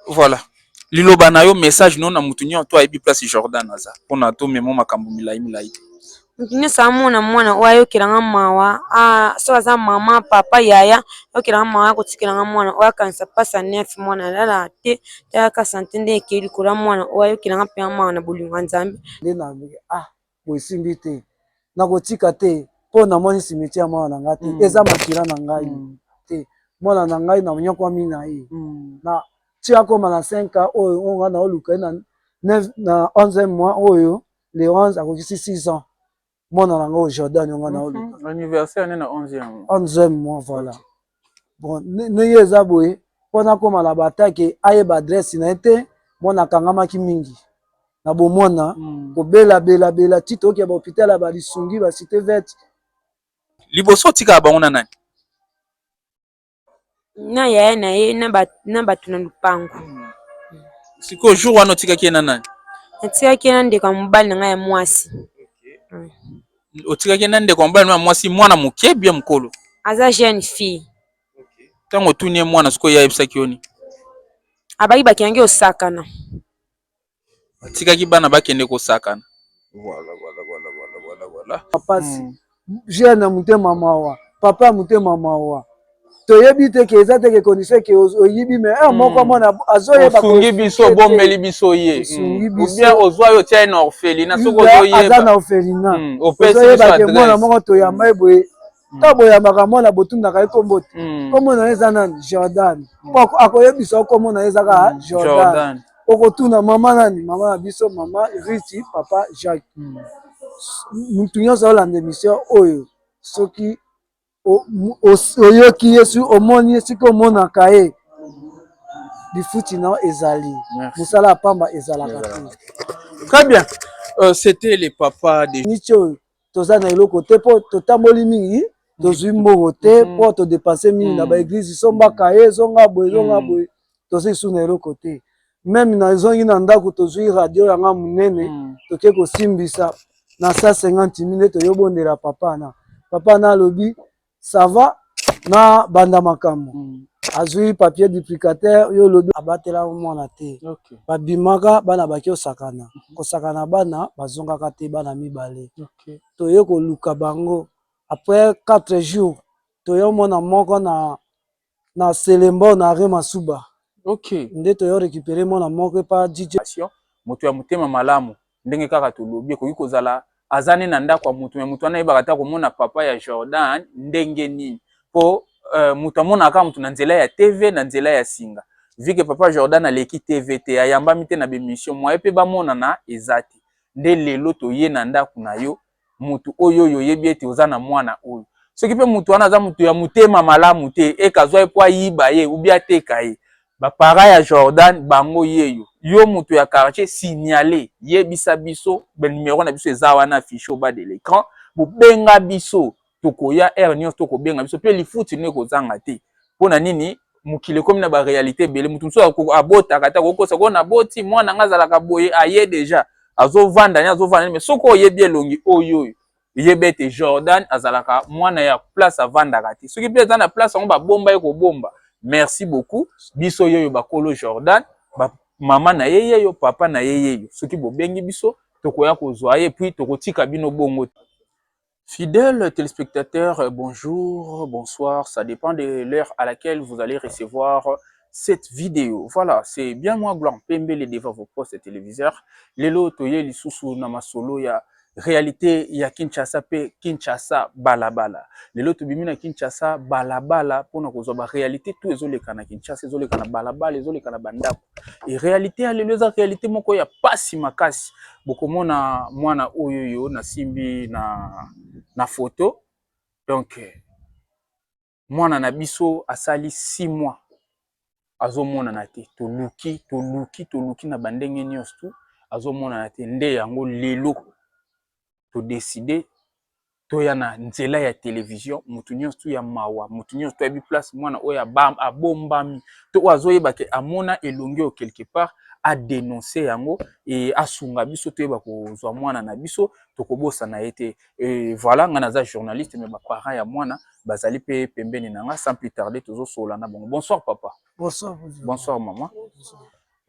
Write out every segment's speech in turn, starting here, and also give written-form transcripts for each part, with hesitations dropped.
Voilà. Liloba na yo message non na mutunyo to ayebi place Jordan aza. Pona to memo makambo milai milai. Mutunyo samuna mwana oyo kiranga mawa so aza mama papa yaya yo kiranga mawa ko tikiranga mwana oyo kanisa pasa nef mwana lala te ta ka santende ekeli kula mwana oyo kiranga pe mawa na bolinga nzambe. Ndena bosimbi te. Na kotika te pona moni cimetière mwana na ngati eza makila na ngai te. Mwana na ngai na nyoko mina ye. Na tia koma na 5 ans oyo on na oluka na 11e mois oyo le 11 akokisi 6 ans. Mwana na ngo Jordan on na oluka. Anniversaire na 11e. 11e mois voilà. Bon ne yeza boye pona koma la batake aye ba adresse na ete mwana kangama ki mingi. Na bomona ko bela bela tito ke ba hôpital ba lisungi ba cité verte. Liboso tika ba ona nani? Na yaya na ye na batu na lupango. Siko jour wana tika ki na nani? Tika ki na ndeka mobali na ngai ya mwasi. Otika ki na ndeka mobali na mwasi mwana muke bien mukolo. Aza jeune fille. Tango tunie mwana siko ya ebisa kioni. Abaki bakiangi osakana. Tika ki bana bakende ko sakana. Voilà. Papa si jeune mutema mawa, papa mutema mawa. Toyebi te ke eza te ke condition ke oyibi me moko mwana azoyeba ko sungi biso bombeli biso ye. Ou bien ozwa yo tia na orphelinat soko ozoyeba. Aza na orphelinat. Ozoyeba ke mwana moko toyamba eboye. To boyambaka mwana botundaka ekombo te. Kombo na eza nani Jordan. Poko akoyebisa kombo na eza ka Jordan. Okotuna mama nani mama na biso mama Riti papa Jacques. Mutu nyonso olanda émission oyo soki oyoki yesu omoni esika omonaka ye lifuti na ezali mosala pamba ezalaka te. Très bien. C'était les papas de niti oyo toza na eloko te mpo totamboli mingi tozwi mbongo te mpo todepanse mingi na baeglize sombaka ye ezonga boye toza esu na eloko te. Meme na ezongi na ndako tozwi radio yanga monene toke kosimbisa na 150 000 toyobondela papa na alobi ça va na banda makambo azwi papier duplicateur yo lobi abatela mwana te babimaka bana baki osakana kosakana bana bazongaka te bana mibale toye koluka bango après 4 jours toyo mwana moko na Selembo na Remasuba nde toyo récupérer mwana moko pa DJ moto ya mutema malamu ndenge kaka tolobi koki kozala azane na ndako mutu mutu ana yebaka ta komona papa ya Jordan ndenge nini po mutu amona ka mutu na nzela ya TV na nzela ya singa vike papa Jordan aleki TV te ayamba mite na bemission mwa pe ba mona na ezati nde lelo toye na ndako na yo mutu oyo yo yebi ete ozana mwana oyo soki pe mutu ana za mutu ya mutema malamu te ekazwa epo yiba ye ubia teka ye ba para ya Jordan bango yeyo yo mutu ya quartier signaler yebisa biso ben numéro na biso eza wana affiché au bas de l'écran bo benga biso tokoya nyo toko benga biso pe lifuti ne kozanga te pona nini mukile komi na ba réalité belé mutu so abota kata kokosa ko na boti mwana ngazala ka boye aye déjà azovanda nya azovanda mais soko yebi elongi oyo yebete Jordan azalaka mwana ya place avanda kati soki pe na place ngo ba bomba eko bomba. Merci beaucoup. Biso yoyo bakolo Jordan, maman na yeye yo, papa na yeye yo. Soki bo bengi biso, tokoya kozwa ye puis tokotika bino bongo. Fidèles téléspectateurs, bonjour, bonsoir, ça dépend de l'heure à laquelle vous allez recevoir cette vidéo. Voilà, c'est bien moi Gloire Pembele devant vos postes téléviseurs. Lelo toye lisusu na masolo ya réalité ya Kinshasa pe Kinshasa balabala. Lelo tobimi na Kinshasa balabala pona kozwa ba réalité tout ezoleka na Kinshasa ezoleka na balabala ezoleka na bandako. Et réalité ya lelo za réalité moko ya pasi makasi. Bokomona mwana oyo yo na simbi na photo. Donc mwana na biso asali 6 mois. Azomona na te toluki na bandenge nyonso azomona na te nde yango lelo to décider to ya na nzela ya télévision mutu nyonso ya mawa mutu nyonso to bi place mwana oya abombami to azoyeba ke amona elongi o quelque part a dénoncer yango et asunga biso to yeba kozwa mwana na biso to kobosa na ete et voilà ngana za journaliste mais ba parents ya mwana bazali pe pembeni nanga sans plus tarder tozo sola na bon. Bonsoir papa. Bonsoir. Bonsoir maman.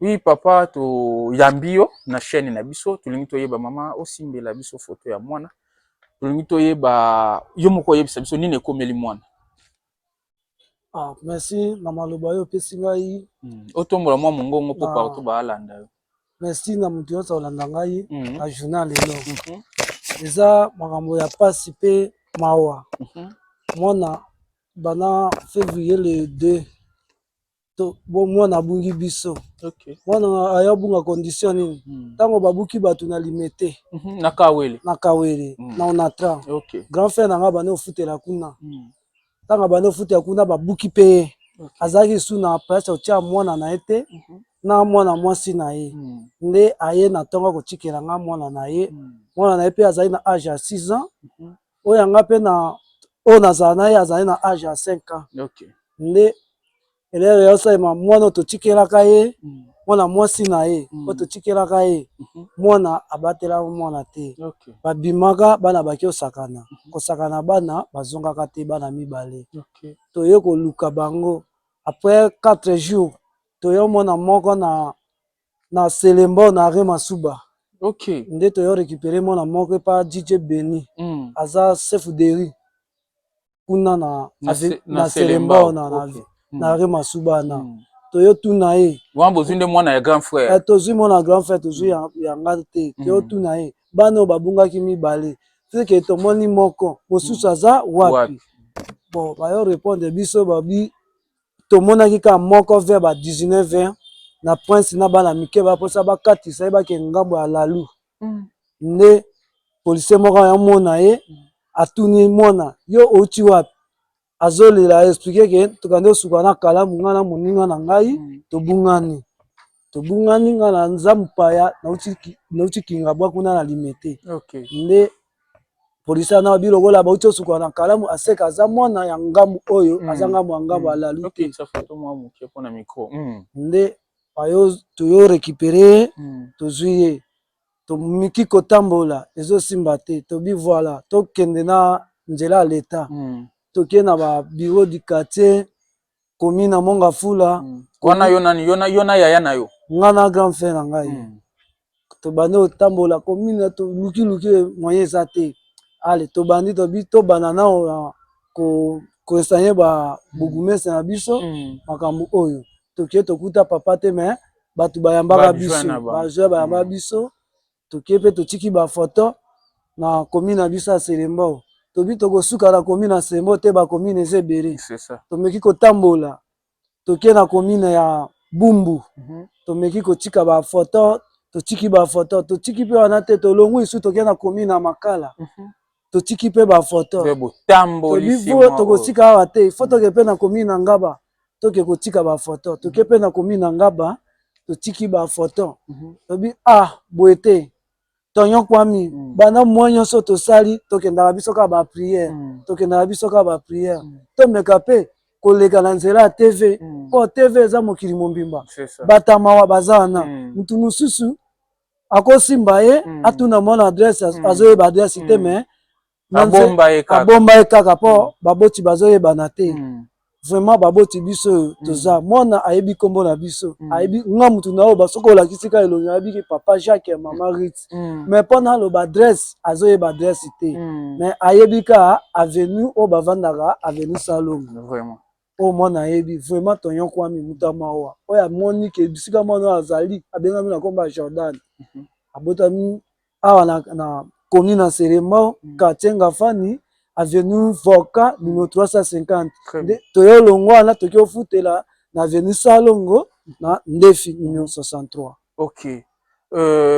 Oui papa to yambio na chaîne na biso tulingi toyeba mama osimbela biso photo ya mwana tulingi toyeba yo moko yebisa biso nini ekomeli mwana. Ah, merci na maloba yo pesi ngai. Otombola mwa mongongo po partout ba alanda yo. Merci na mutu yo olanda ngai na journal lelo. Eza makambo ya pasi pe mawa. Mwana bana février le 2 to bon mwana bungi biso. OK. Mwana aya bunga condition nini? Tango babuki batu na limete. Na Kawele. Na Kawele. Na Onatra. OK. Grand frère nanga bana ofutela kuna. Tanga bana ofutela kuna babuki pe. Azaki su na place otia mwana na ete. Na mwana mwasi na ye. Nde aye na tonga kotikela nga mwana na ye. Mwana na ye pe azali na âge ya 6 ans. Oyo anga pe na o nazala na ye azali na âge ya 5 ans. OK. Nde elere ya osalema mwana totikelaka ye mwana mwasi na ye o totikelaka ye mwana abatela mwana te. Babimaka bana baki osakana kosakana bana bazongaka te bana mibale. Toye koluka bango après 4 jours toyo mwana moko na Selembo na Rema Suba. OK. Nde toyo récupérer mwana moko pa DJ Beni aza chef de rue kuna na Selembo na Rema Suba na toyo tuna ye wambo zinde mwana ya grand frère tozu mwana grand frère tozu yanga te toyo tuna ye bana babungaki mibale seke tomoni moko mosusu aza wapi bon bayo répondre biso babi tomonaki ka moko vers ba 19h na prince na bana mike baposa bakatisa ye bake ngambo ya lalu nde policier moko yamona ye atuni mwana yo outi wapi azolela expliquer ke tokande osuka na kalamu nga na moninga na ngai tobungani nga na nzambu paya nauti kinga bwa kuna na limete. Nde polisi na bilokola bauti osuka na kalamu aseka aza mwana ya ngambu oyo aza ngambu ya ngambu alalu te. Nde payo toyo récupérer tozwi ye tomiki kotambola ezosimba te tobi voilà tokende na nzela ya leta toke na ba bureau du quartier komi na Monga Fula kwana yona yaya na yo nga na grand frère na ngai tobandi otambola komi na to luki moyen eza te ale tobandi tobi tobana na ko esanye ba bugumese na biso makambo oyo toke tokuta papa te mais batu bayambaka biso bajoueur bayambaka biso toke pe totiki ba photo na komi na biso ya Selembo tobi tokosuka na komine na Sembo te bakomine eza ebele tomeki kotambola toke na komine ya Bumbu tomeki kotika bafoto totiki bafoto totiki mpe wana te tolongwi isu toke na komine na Makala totiki mpe bafoto tobivo tokosika awa te ifo toke mpe na komine na Ngaba toke kotika bafoto toke mpe na komine na Ngaba totiki bafoto tobi boye te tonyo kwami bana mwa nyonso tosali tokendaka biso ka ba prière tokendaka biso ka ba prière tomeka pe koleka na nzela ya TV po TV eza mokili mobimba batamawa baza wana mutu mosusu akosimba ye atuna mwana adresse azoyeba adresse te mais abomba ye kaka po baboti bazoyebana te. Vraiment baboti biso toza mwana ayebi kombo na biso ayebi nga mutu na oyo basoko olakisi ka elongi ayebi ki papa Jacques ya mama Rit mais mpona aloba adresse azoyeba adresse te mais ayebi ka avenue oyo bavandaka avenue Salongo oyo mwana ayebi vraiment tonyokwami mutu amawa oyo amoni ke bisika mwana oyo azali abengami na kombo ya Jordan abotami awa na komi na Selembo quartier Ngafani avenue Voka numéro 350 toyo longo wana toki ofutela na avenue Salongo na Ndefi numéro 63. OK.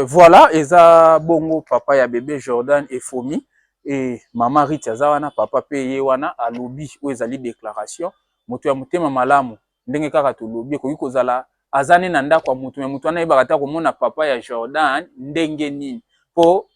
Voilà eza bongo papa ya bébé Jordan et Fomi et maman Rit aza wana papa pe ye wana alobi o ezali déclaration moto ya motema malamu ndenge kaka tolobi ko kozala azane na ndako ya mutu mutu wana yebaka ta komona papa ya Jordan ndenge nini po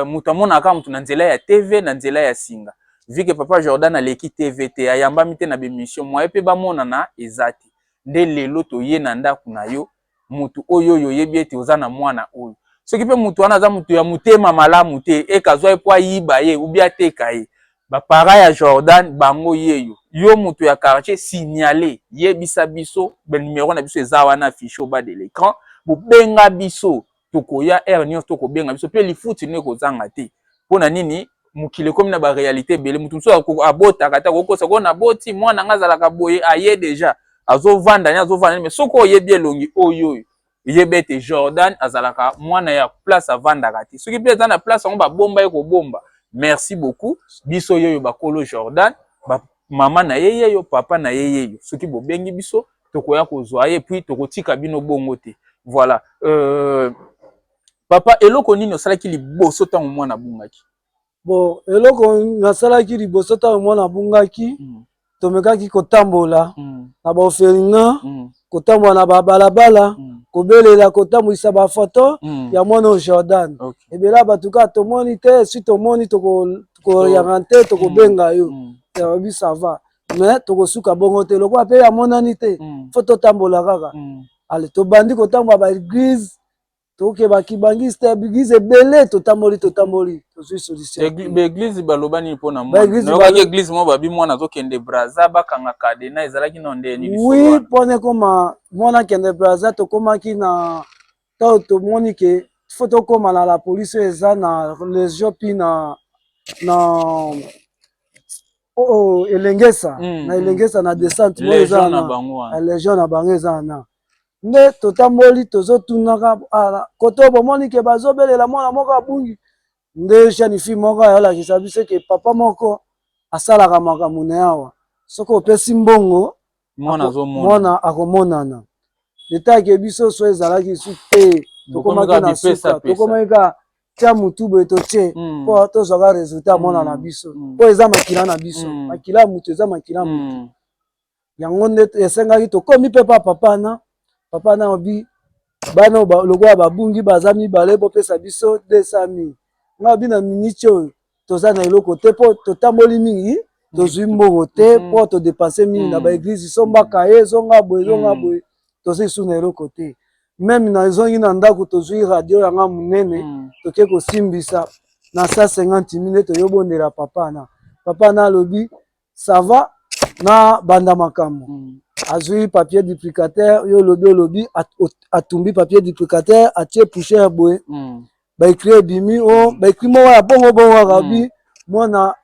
mutu amona ka mutu na nzela ya TV na nzela ya singa vu que papa Jordan aleki TV te ayambami te na bemission mwa pe bamona na ezati nde lelo toye na ndako na yo mutu oyo yebi ete oza na mwana oyo soki pe mutu wana aza mutu ya motema malamu te ekazwa epo ayiba ye ubia teka ye ba para ya Jordan bango yeyo yo mutu ya quartier signaler yebisa biso ben numéro na biso eza wana affiché au bas de l'écran bo benga biso tokoya ernion toko benga biso pe lifuti ne kozanga te pona nini mukile comme na ba réalité belé mutu so abota kata kokosa ko na boti mwana ngazala ka boye aye déjà azovanda mais soko yebi elongi oyo yebete Jordan azalaka mwana ya place avanda kati soki pe na place on ba bomba eko bomba. Merci beaucoup biso yoyo bakolo Jordan ba mama na yeye yo papa na yeye yo soki bo bengi biso tokoya kozwa ye puis tokotika bino bongo te. Voilà papa eloko nini osalaki liboso tango mwana bungaki? Bon eloko nasalaki liboso tango mwana bungaki tomekaki kotambola na ba ofelinga kotambola na ba balabala kobelela kotambwisa ba photo ya mwana Jordan ebela batuka tomoni te si tomoni toko yangante toko benga yo ya bi ça va mais toko suka bongo te lokwa pe ya monani te photo tambola kaka ale to bandi kotambola ba église toke ba kibangiste église ebele totamboli to suis solution église balobani pona mwana na église mo babi mwana zo kende Brazza bakanga kade na ezalaki no ndeni biso oui pone koma mwana kende Brazza to komaki na to moni ke photo koma na la police eza na légion pi na elengesa na elengesa na descente mo eza na légion na bango eza na nde totamboli tozotunaka koto bomoni ke bazobelela mwana moko abungi nde jeune fille moko ayolakisa biso ke papa moko asalaka makambo na awa soki opesi mbongo mwana akomonana letake biso so ezalaki su te tokomaki na suka tokomaki ka tia mutu boye totie mpo tozwaka resultat mwana na biso mpo eza makila na biso makila ya mutu eza makila ya mutu yango nde esengaki tokomi mpe pa papa na obi bana lokola babungi baza mibale bopesa biso 200 000 nga obi na miniti oyo toza na eloko te mpo totamboli mingi tozwi mbongo te mpo todepanse mingi na baeglise sombaka ye zonga boye toza esu na eloko te meme na ezongi na ndako tozwi radio yanga monene toke kosimbisa na 150 000 toyobondela papa na alobi ça va na banda makambo azwi papier duplicateur yo lobi atumbi papier duplicateur atie poussière boye baécrit ebimi o baécrit moko ya bongo akabi mwana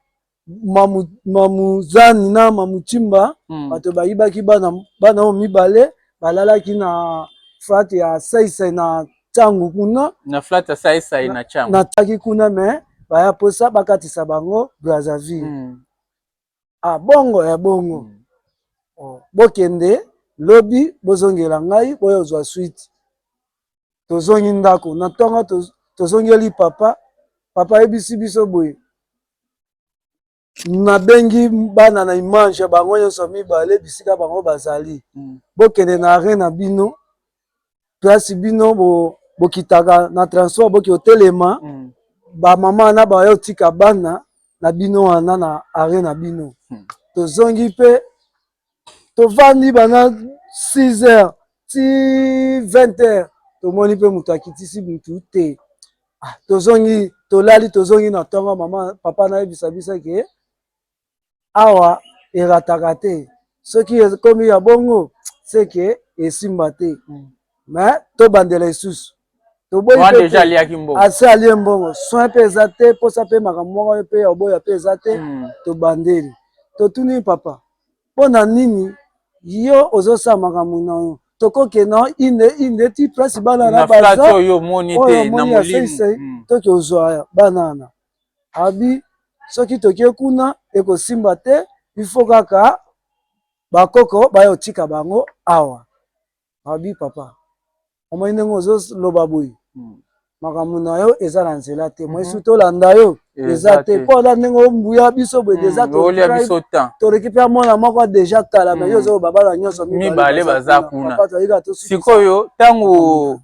mamuzani na mamutimba bato bayibaki bana oyo mibale balalaki na flat ya saisai na ntango kuna na flat ya saisai na ntango na taki kuna me baya posa bakatisa bango Brazzaville bongo ya bongo bokende lobi bozongela ngai boyo zwa suite tozongi ndako na ntongo tozongeli papa yebisi biso boye nabengi bana na image bango nyonso mibale bisika bango bazali bokende na arena na bino place bino bokitaka na transport boki otelema bamama na bayotika bana na bino wana na arena na bino tozongi mpe tovandi bana 6 heures ti 20 heures tomoni mpe moto akitisi mutu te tozongi tolali tozongi na ntongo mama papa nayebisa biso ke awa erataka te soki ekomi ya bongo seke esimba te mais tobandela lisusu ase alie mbongo soin mpe eza te mposa mpe makambo moko mpe ya oboya mpe eza te tobandeli totuni papa mpo na nini yo ozosala makambo na yo tokokena ine ti place bana na baza oyo moni ya seisei toki ozwa bana na abi soki tokie kuna ekosimba te ifo kaka bakoko baya otika bango awa abi papa omoi ndenge ozoloba boye makambo na yo eza na nzela te moyesu tolanda yo eza te mpo ola ndenge ombuya biso boye deja toleki mpe mwana moko deja kala me yo ozo babala nyonso mibale baza kuna sikoyo ntango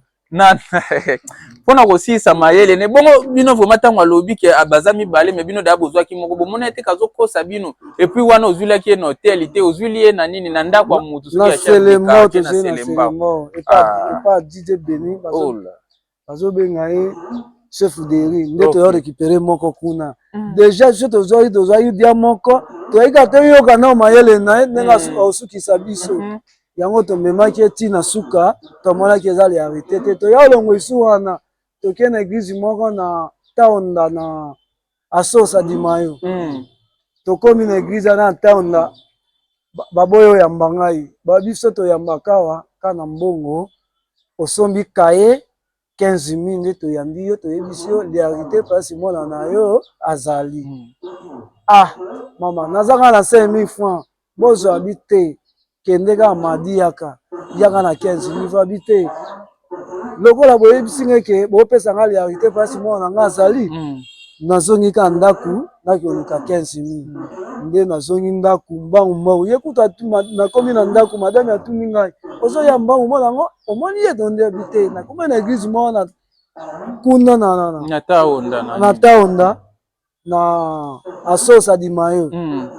mpona kosilisa mayele ne bongo bino vraimen ntango alobi ke baza mibale me bino daya bozwaki moko bomona ete kazokosa bino epuis wana ozwilaki ye na hotel te ozwili ye na nini na ndako ya motu na selemo epa dj beni bazobenga ye chef de riz nde toyo récupérer moko kuna déjà so tozwaki dia moko toyika toyoka na mayele na ye ndenge osukisa biso yango tomemaki etina suka tomonaki eza réalité te toya olongo esu wana toke na église moko na taonda na asosa dimayo tokomi na église wana na taonda baboyo oyamba ngai babiso toyambaka awa ka na mbongo osombi kaye 15 000 nde toyambi yo toyebisi yo réalité mpasi mwana na yo azali mama nazaka na 5 000 francs bozwa bi te kende kaka madi yaka na 15 000 francs bi te lokola boyebisi ngai ke bopesa nga réalité mpasi mwana na nga azali nazongi ka ndaku nakoluka 15 000 nde nazongi ndaku mbangu moko ye kuta nakomi na ndaku madame atuni ngai ozoya mbangu mwana ngo omoni ye tonde bi te nakomi na église moko na kuna na taonda na asosa dimayo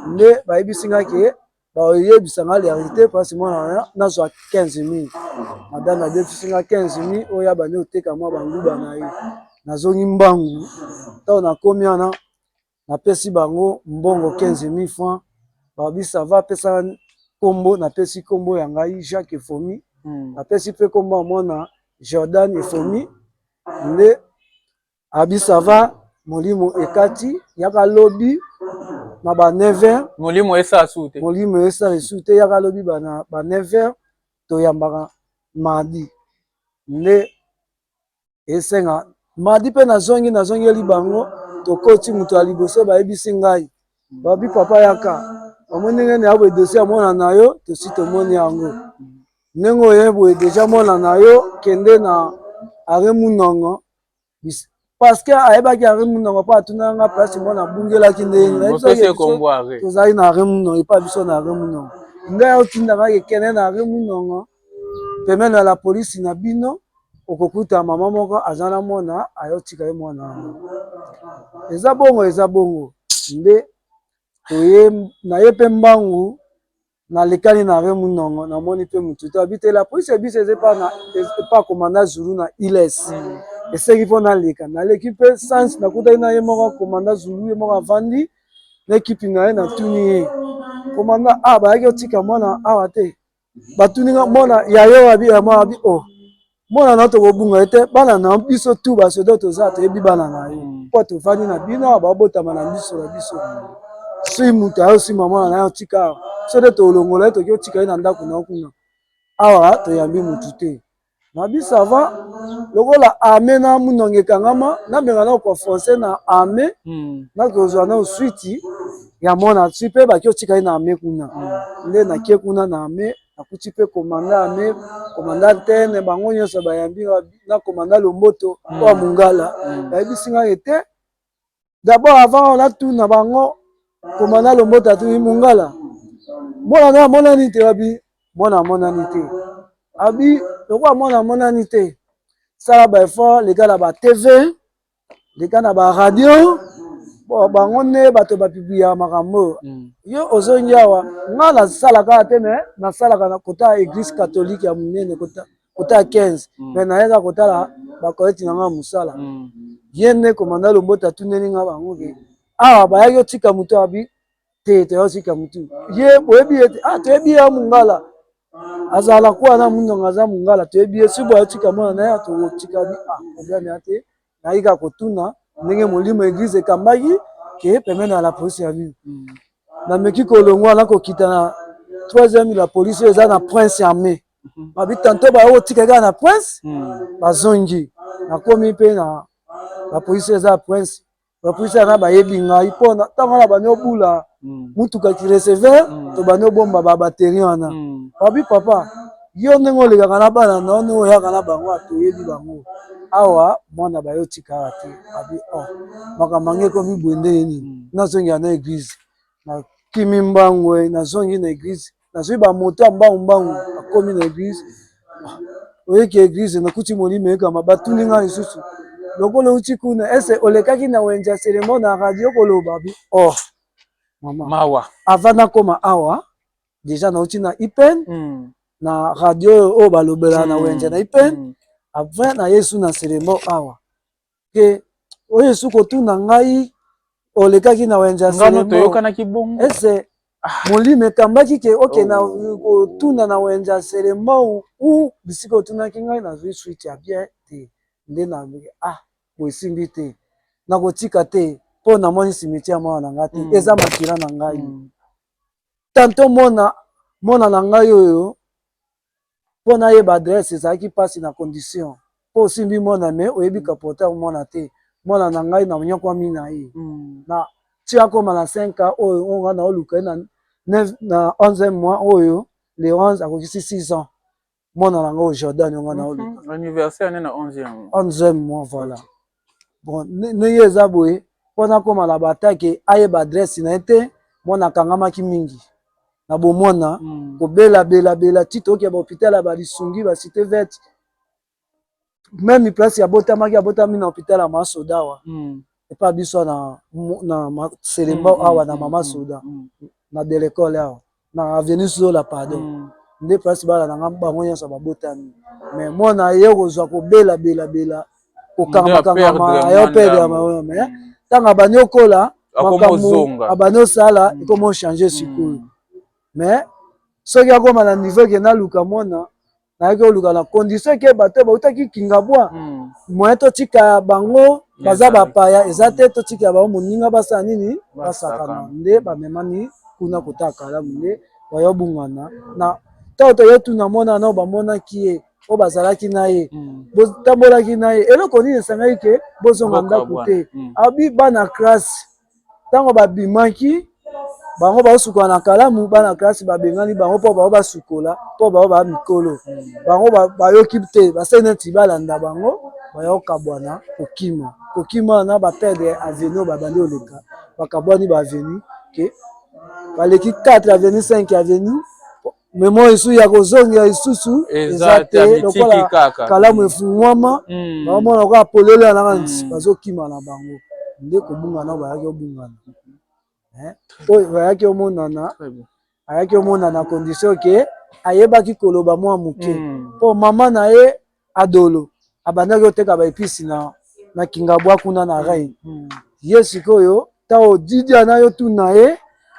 nde bayebisi ngai ke bayebisa nga réalité mpasi mwana nazwa 15 000 madame adefisi nga 15 000 oyo abandi oteka mwa banguba na ye nazongi mbangu ntango nakomi wana napesi bango mbongo 15 000 francs babisa va apesa kombo napesi kombo ya ngai Jacques Efomi napesi mpe kombo ya mwana Jordan Efomi nde abisa va molimo ekati yaka lobi na ba 9h molimo esa esu te yaka lobi ba 9h toyambaka mardi nde esenga mardi mpe nazongi eli bango tokoti moto ya liboso bayebisi ngai babi papa yaka omoni ndenge na yabwe dossier ya mwana na yo tosi tomoni yango ndenge oyebwe deja mwana na yo kende na are munongo parce que ayebaki are munongo mpo atuna nga place mwana abungelaki ndenge tozali na are munongo epa biso na are munongo ngai otinda ngai ekende na are munongo pemene ya la polisi na bino okokuta mama moko aza na mwana ayotika ye mwana wana eza bongo nde naye mpe mbangu nalekani na re munongo namoni mpe motu te abitela polisi ya biso eza epa komanda zulu na iles esengi mpo naleki mpe sans nakutaki na ye moko komanda zulu ye moko avandi na ekipi na ye natuni ye komanda bayaki otika mwana awa te batuni nga mwana yayo abi mwana na tokobunga ete bana na biso tu basoda toza toyebi bana na ye mpo tovandi na bino awa babotama na biso na biso sui moto ayosima mwana na ye otika awa so nde tolongola ye toki otika ye na ndako na kuna awa toyambi motu te na biso ava lokola ame na munongo ekangama nabenga na okonfonse na ame nakozwa na oswiti ya mwana ti mpe baki otika ye na ame kuna nde nakie kuna na ame nakuti mpe komanda ame komanda tene bango nyonso bayambi na komanda lomboto oya mongala bayebisi ngai ete d'abord avant natuna bango komanda lomboto atuni mongala mwana na amonani te abi mwana amonani te abi lokola mwana amonani te sala baeffort leka na batv leka na baradio bango nde bato bapiblia makambo yo ozongi awa nga nasalaka te me nasalaka na kota ya église catholique ya monene kota ya 15 me nayeka kotala bakoleti na nga mosala ye nde komanda lomboto atuneli nga bango ke awa bayaki otika motu abi te toyotika motu ye boyebi ete toyebi ye ya mongala azala kuwa na munongo aza mongala toyebi ye si boyotika mwana na ye tokotika bi problème ya te nayika kotuna ndenge molimo église ekambaki ke pemene ya la polisi ya bino nameki kolongwa nakokita na 3e la polisi eza na prince armé babi tanto bayo otika kaka na prince bazongi nakomi mpe na bapolisi eza ya prince bapolisi yana bayebi ngai mpo ntango na bani obula mutuka kireceveur to bani obomba babateri wana babi papa yo ndenge olekaka na bana na ndenge oyaka na bango toyebi bango awa mwana bayotika awa te abi makambo ange ekomi boye ndenge nini nazongi na église nakimi mbangwe nazongi na église nazwi bamoto ya mbangu akomi na église oyeki église nakuti molimo ekama batuni nga lisusu lokola uti kuna ese olekaki na wenze ya selemo na radio koloba bi mama mawa avant nakoma awa deja nauti na ipen na radio oyo balobela na wenze na ipen avant na yesu na selemo awa que oyo suko tuna ngai olekaki na wenja ngano toyokana kibongo ese molime kambaki ke oke na kotuna na wenja selemo ou bisika otunaki ngai nazwi suite ya bien te nde na boesimbi te nakotika te mpo namoni cimetière mwana na ngai te eza makila na ngai tanto mona na ngai oyo mpo nayeba adresse ezalaki mpasi na condition mpo osimbi mwana me oyebi kaporter mwana te mwana na ngai na nyokwami na ye na ti akoma na 5 ans oyo onga na oluka ye na 11e mois oyo le 11 akokisi 6 ans mwana na ngai au Jordan onga na oluka anniversaire na 11e mois voilà bon ne eza boye mpo nakoma na batake ayeba adresse na ye te mwana akangamaki mingi na bomwana kobela ti toke bahôpital ya balisungi basite verte même place abotami na hôpital ya Masoda awa epa biso na Selemba awa na Mama Soda na de l'école awa na avenue Zola pardon nde place bala na bango nyonso babotami mais mwana ye kozwa kobela kokangamakangama ayo perdre mais ntango abandi okola makambo abandi osala ekoma ochange sikoyo mais soki akoma na niveau ke naluka mwana nayaki oluka na condition ke bato bautaki kingabwa moyen totika bango baza bapaya eza te totika bango moninga basala nini basakana nde bamemani kuna kota kalamu nde bayobungana na ntango toyotuna mwana nao bamonaki ye oyo bazalaki na ye botambolaki na ye eloko nini esangaki ke bozonga ndako te abi bana classe ntango babimaki bango baosukola na kalamu bana klase babengani bango mpo bao basukola mpo bao baa mikolo bango bayoki te basali neti balanda bango bayokabwana kokima na baperdre aveni oyo babandi oleka bakabwani baaveni ke baleki 4 aveni 5 aveni memo esu ya kozonga lisusu eza te lokola kalamu efungwama baomona lokola polele yananga nti bazokima na bango nde kobungana oyo bayaki obungana oyo ayaki omonana condition ke ayebaki koloba mwa moke mpo mama na ye adolo abandaki oteka baepisi na kingabwa kuna na reine ye sikoyo ntango didi ana yo tuna ye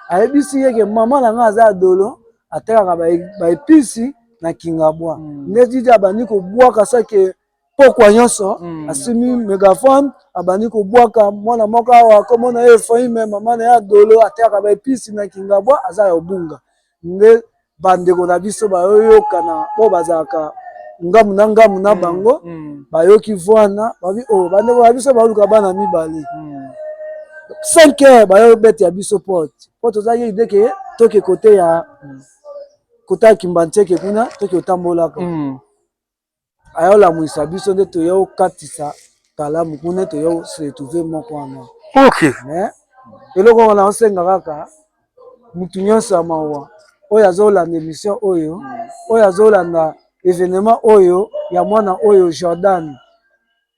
ayebisi ye ke mama na ngai aza adolo atekaka baepisi na kingabwa nde didi abandi kobwaka sake pokwa nyonso asimi mégaphone abandi kobwaka mwana moko awa komona ye efahime mama na ye adolo atekaka baepisi na kingabwa aza ya obunga nde bandeko na biso bayoyokana mpo bazalaka ngamu na bango bayoki vwana babi bandeko na biso baoluka bana mibale 5 heures bayobete ya biso porte mpo tozalaki ideke toke kote ya kimbantieke kuna toke otambolaka ayolamwisa biso nde toya okatisa kalamu kuna toya se retrouve moko wana mais eloko wana osenga kaka mutu nyonso ya mawa oyo azolanda émission oyo azolanda événement oyo ya mwana oyo Jordan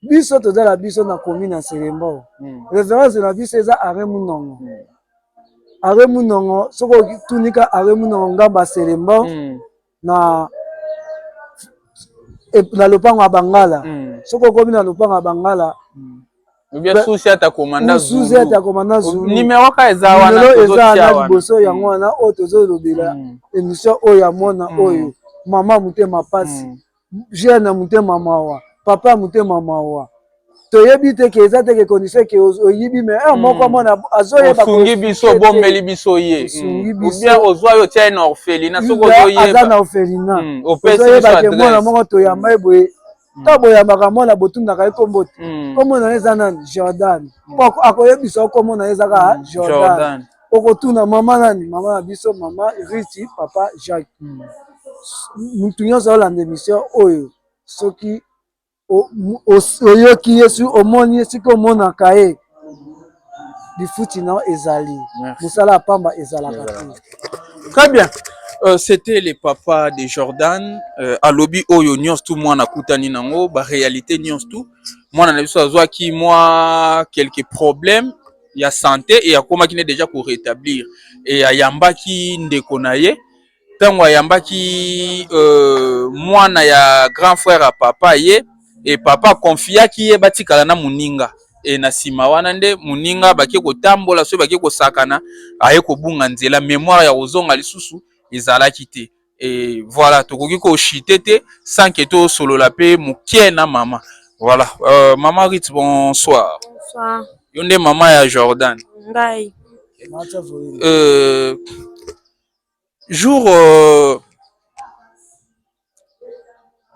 biso tozala biso na commune ya Selemba référence na biso eza Are Munongo soko tunika Are Munongo ngamba Selemba na lopango ya Bangala soko okomi na lopango ya Bangala susi ata komanda Zulu numéro ka eza wana liboso yango wana oyo tozolobela émission oyo ya mwana oyo mama motema pasi jeune motema mawa papa motema mawa toyebi te ke eza te ke condition ke oyibi me moko mwana azoyeba osungi biso bombeli biso ye bien ozwa yo tia na orphelinat soko ozoyeba aza na orphelinat ozoyeba ke mwana moko toyamba ye boye ta boyambaka mwana botundaka ye kombo te kombo na ye eza nani Jordan akoyebisa kombo na ye ezaka Jordan okotuna mama nani mama na biso mama Riti papa Jacques mutu nyonso olanda émission oyo soki oyoki yesu omoni ye sikoy omonaka ye lifuti na ezali mosala ya pamba ezalaka te. Très bien. C'était les papas de Jordan alobi oyo nyonso tout mwana kutani nango ba réalité nyonso tout mwana na biso azwaki moi quelques problèmes ya santé et akomaki ne déjà pour rétablir et ayambaki ndeko na ye tango ayambaki mwana ya grand frère à papa ye et papa confia ki ye batikala na muninga et na sima wana nde muninga baki kotambola so baki kosakana aye kobunga nzela mémoire ya kozonga lisusu ezalaki te. Et voilà, tokoki ko chitete sans que to solo la pe mukie na mama. Voilà, maman Ritz, bonsoir. Bonsoir. Yonde maman ya Jordan. Ngai. Jour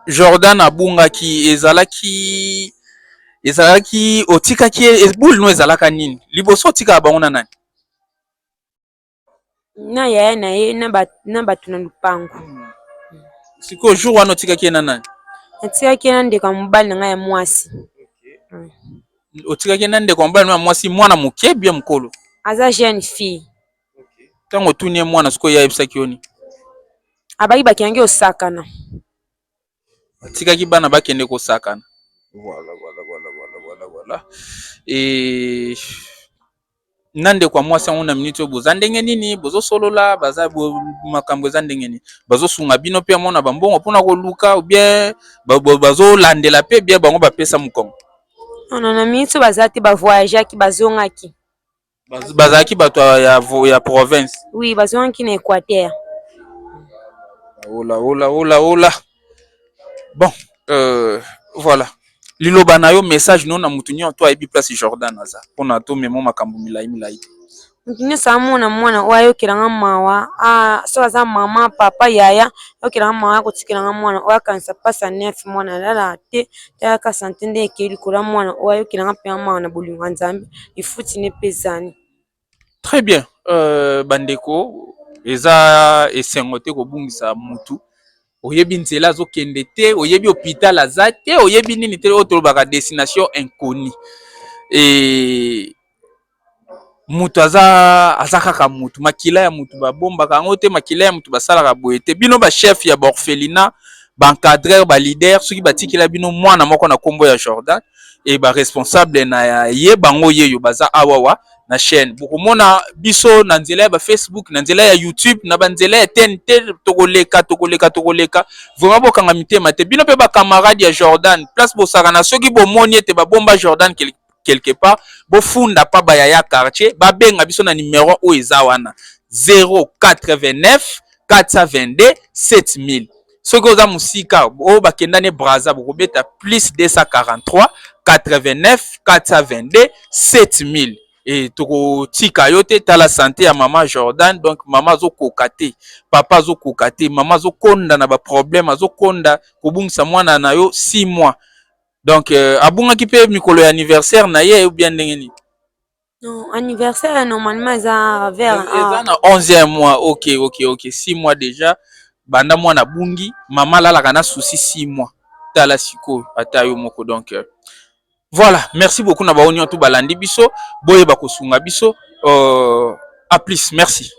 Jordan abungaki ezalaki otikaki boule no ezalaka nini liboso otika bango na nani Na yaya na ye na batu na lupango. Siko jour wana otikaki na nani? Otikaki na ndeko mobali na ngai ya mwasi. Otikaki na ndeko mobali na mwasi mwana moke bien mukolo. Aza jeune fille. Tango tunie mwana siko ya ebisaki yoni. Abaki bakiangi osakana. Otikaki bana bakende kosakana. Voilà. Et nande kwa mwasi yango na minute boza ndenge nini bozo solola baza makambo za ndenge nini bazo sunga bino pe mona bambongo pona ko luka ou bien bazo landela pe bien bango bapesa mukongo. Non na minute bazati ba voyager ki bazongaki. Bazaki bato ya province. Oui, bazongaki na Équateur. Ola. Bon, voilà. Liloba na yo message non na mutunyo to ayebi place Jordan aza. Pona to memo makambo milai. Mutunyo samona mwana oyo kiranga mawa so aza mama papa yaya yo kiranga mawa kotikiranga mwana oyo kanisa pasa 9 mwana lala te taka santé nde ekeli kula mwana oyo kiranga pe mwana na bolingo nzambe ifuti ne pezani. Très bien. Bandeko eza esengo te kobungisa mutu. Oyebi nzela azokende te, oyebi hôpital aza te, oyebi nini te otolobaka destination inconnue. Et mutu aza kaka mutu, makila ya mutu babombaka yango te, makila ya mutu basalaka boye te. Bino ba chef ya orphelinat, ba encadreur, ba leader, soki batikela bino mwana moko na kombo ya Jordan et ba responsable na ye bango yeyo baza awawa na chaîne. Bokomona biso na nzela ya ba Facebook, na nzela ya YouTube, na ba nzela ya TNT tokoleka. Vraiment bokanga mitema te. Bino pe ba camarade ya Jordan, place bosaka na soki bomoni ete ba bomba Jordan quelque part, bofunda pa ba ya quartier, ba benga biso na numéro o eza wana 089 422 7000. Soki oza musika o bakendane Braza bokobeta plus 243 89 422 7000. Et toko tika yote tala santé ya maman Jordan. Donc maman zo kokate, papa zo kokate, maman zo konda na ba problème, zo konda kobungisa mwana na yo 6 mois. Donc abunga ki pe mikolo ya anniversaire na ye ou bien ndenge ni? Non, anniversaire normalement ça vers na 11e mois. OK, 6 mois déjà. Banda mwana bungi, maman lala kana souci 6 mois. Tala siko ata yo moko. Donc voilà, merci beaucoup na baoni tout balandi biso, boye bakosunga biso. À plus, merci.